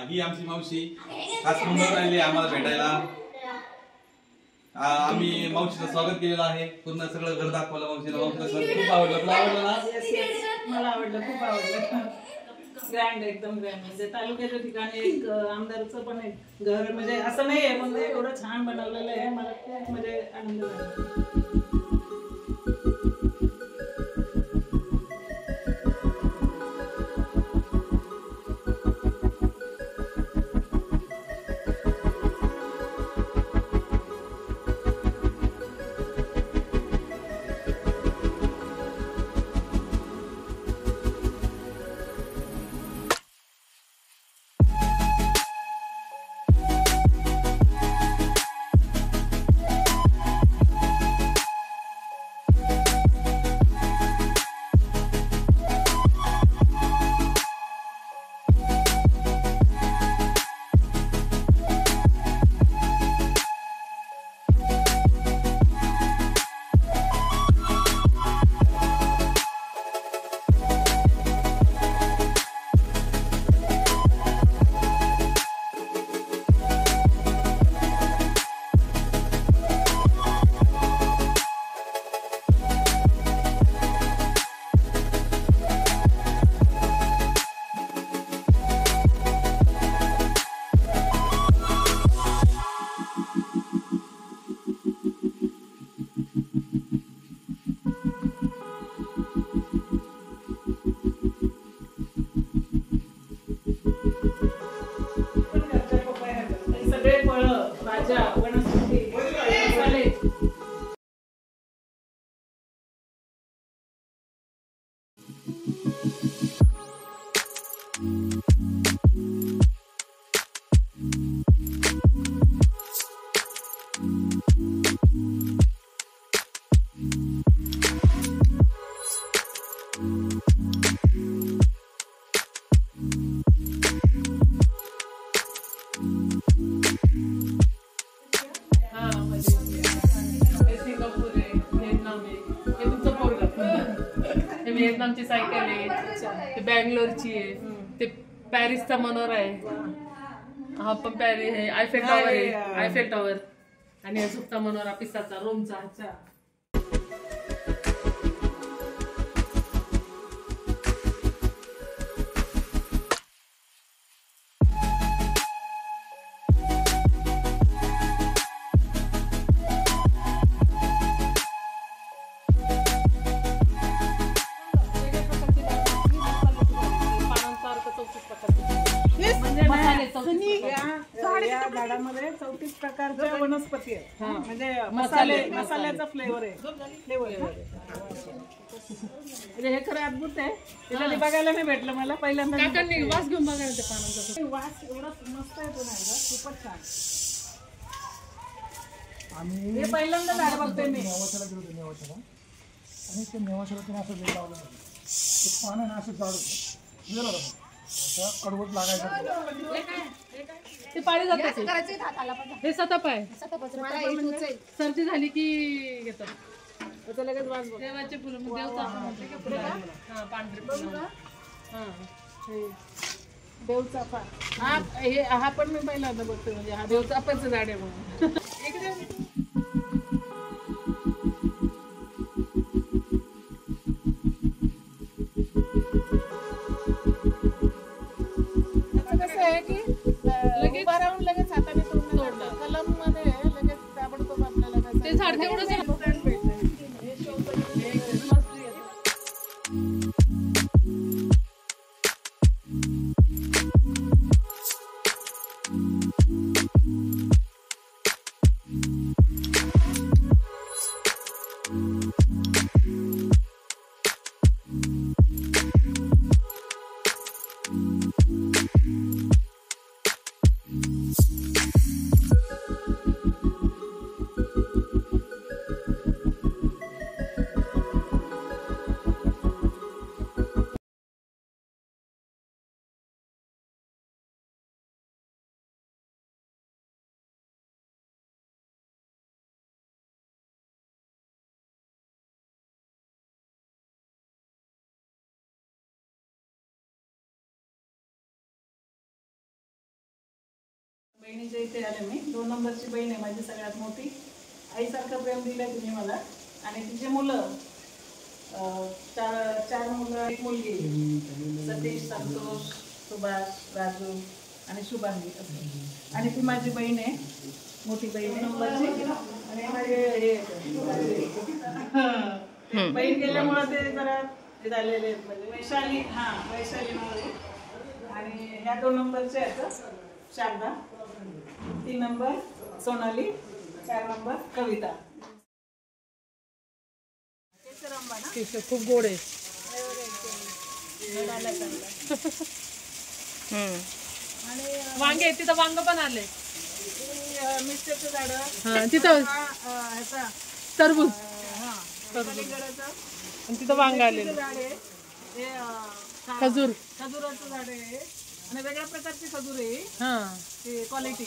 ही आमची मावशी खास मुंबईत आलेली आम्हाला भेटायला. आम्ही मावशीचं स्वागत केलेलं आहे. पूर्ण सगळं घर दाखवलं मावशीला. मावशीला खूप आवडलं. तुला आवडलं ना? मला आवडलं, खूप आवडलं. ग्रँड, एकदम ग्रँड. म्हणजे तालुक्याच्या ठिकाणी एक आमदारचं पण एक घर, म्हणजे असं नाही आहे पण एवढं छान बनवलेलं आहे. मला खूप म्हणजे आनंद झाला. व्हिएतनामची सायकल आहे, ते बँगलोरची आहे, ते पॅरिसचा मनोरा आहे, हा पण पॅरिस आहे, आयफेल टॉवर आहे, आयफेल टॉवर, आणि झुकता मनोरा पिसाचा, रोमचा. या झाडामध्ये 34 प्रकारच्या वनस्पती आहेत. म्हणजे मसाल्याचा फ्लेवर आहे. हे खरं अद्भुत आहे. तिला बघायला नाही भेटलं मला पहिल्यांदा. वास घेऊन बघायला ते पानांचा वास एवढा मस्त येतो ना, खूपच छान. आम्ही पहिल्यांदा झाड बघतोय मी. नेवाशाला गेलो होतो, नेवाशाला, आणि ते नेवाशाला तुम्ही असं वेळ लावलं होतं. ते पानं असं झाड होतं, कडवट लागायचं. ते पाळी जाते. हे सताप आहे. सर्दी झाली की घेतात लगेच वास. देवाचे फुलं, देवचा पांढरे फुलं, देवचाफा. हा पण मी पहिल्यांदा बघतोय. म्हणजे हा देवचाफाचं झाड आहे म्हणून. कसं आहे की लगेच राहून लगेच हाताने तोडलं. कलम मध्ये लगेच ताबडतोब आपल्याला ते झाड तेवढं बहिणीच्या इथे आले मी. 2 नंबरची बहीण आहे माझी सगळ्यात मोठी. आईसारखं प्रेम दिलंय तुम्ही मला. आणि तिचे मुलं 4 मुलं, 1 मुलगी, सतीश, संतोष, सुभाष, राजू आणि शुभांगी असं. आणि ती माझी बहीण आहे, मोठी बहीण आहे नंबरची. आणि माझे हे बहीण गेल्यामुळे ते जरा हे झालेले आहेत. म्हणजे वैशाली वैशाली नाव आहे. आणि ह्या 2 नंबरचे आहेत शारदा, 3 नंबर सोनाली, 4 नंबर कविता. केशर खूप गोड आहे. वांगे तिथं वांग पण आले. मिरच्याचं झाड, हा तिथं ह्याचा टरबूज कलिंगडाचं आणि तिथं वांग आलेलं. झाड आहे. हे खजूर खजुराचं झाड आहे. आणि वेगळ्या प्रकारची खजूर आहे. हा ते क्वालिटी.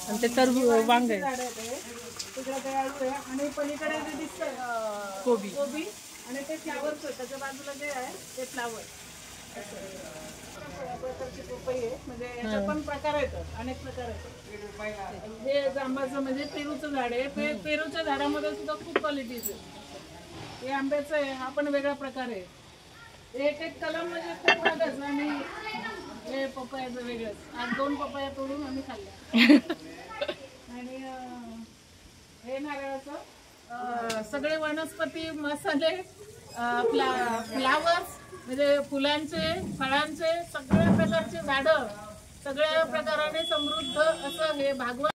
आणि ते टरबूज वांग आहे. झाड आहे ते. तिकडे ते आळू आहे. आणि पलीकडे जे दिसतंय कोबी. कोबी. आणि ते फ्लावरचं त्याच्या बाजूला जे आहे ते फ्लावर. प्रकारची पपई आहे. म्हणजे याच्यात पण प्रकार आहेत, अनेक प्रकार आहेत. हे जांबाचं म्हणजे पेरूचं झाड आहे. पेरूच्या झाडामध्ये सुद्धा खूप क्वालिटीज आहे. हे आंब्याचं आहे, हा पण वेगळा प्रकार आहे. एक कलम म्हणजे खूप महागच. आणि हे पपयाचं वेगळंच. आज 2 पपया तोडून आम्ही खाल्ल्या. आणि हे नारळाचं सगळे वनस्पती, मसाले, फ्लावर्स म्हणजे फुलांचे, फळांचे सगळ्या प्रकारचे झाडं, सगळ्या प्रकाराने समृद्ध असं हे भागवत